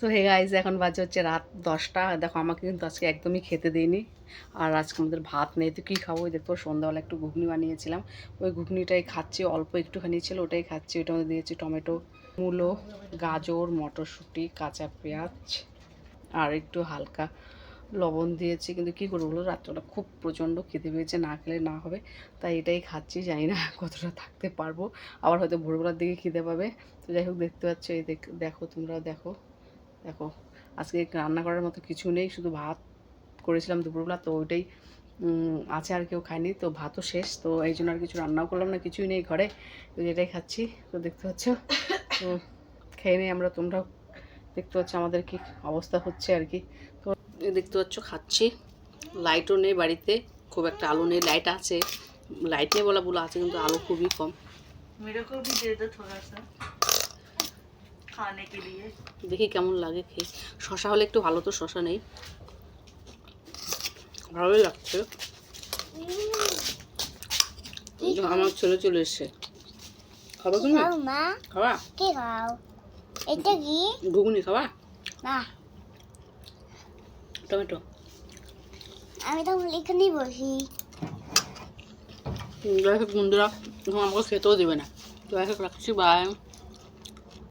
তো hey guys, এখন বাজে হচ্ছে রাত 10টা। দেখো আমাকে কিন্তু আজকে একদমই খেতে দিইনি। আর আজকে আমাদের ভাত নেই, তো কী খাবো? ওই দেখো সন্ধ্যাবেলা একটু ঘুগনি বানিয়েছিলাম, ওই ঘুগনিটাই খাচ্ছি। অল্প একটুখানি ছিল, ওটাই খাচ্ছি। ওটার মধ্যে দিয়েছি টমেটো, মূলো, গাজর, মটরশুঁটি, কাঁচা পেঁয়াজ আর একটু হালকা লবণ দিয়েছি। কিন্তু কী করবো বলো, রাত্রটা খুব প্রচণ্ড খেতে পেয়েছে, না খেলে না হবে, তাই এটাই খাচ্ছি। জানি না কতটা থাকতে পারবো, আবার হয়তো ভোরবেলার দিকে খিদে পাবে। তো যাই হোক, দেখতে পাচ্ছ, এই দেখো, তোমরা দেখো দেখো আজকে রান্না করার মতো কিছু নেই, শুধু ভাত করেছিলাম দুপুরবেলা, তো ওইটাই আছে, আর কেউ খায়নি, তো ভাতও শেষ, তো এই জন্য আর কিছু রান্নাও করলাম না, কিছুই নেই ঘরে, তো যেটাই খাচ্ছি। তো দেখতে পাচ্ছ, তো খেয়ে নেই আমরা, তোমরাও দেখতে পাচ্ছ আমাদের কি অবস্থা হচ্ছে আর কি। তো দেখতে পাচ্ছ খাচ্ছি। লাইটও নেই বাড়িতে, খুব একটা আলো নেই, লাইট আছে, লাইট নেই বলা আছে, কিন্তু আলো খুবই কম। मेरे को भी दे दो थोड़ा सा खाने के लिए। দেখি কেমন লাগে খেয়ে। শশা হলে একটু ভালো, তো শশা নেই, ভালোই লাগছে। আমার ছেলে চলে এসছে, খাবা তুমি? মা খাবা? কি খাও? এটা কি? ঘুগনি খাবা? না, টমেটো। আমি তো এখানেই বসি। যাই হোক বন্ধুরা, এখন আমাকে খেতেও দেবে না। তো যাই হোক রাখছি, বাই।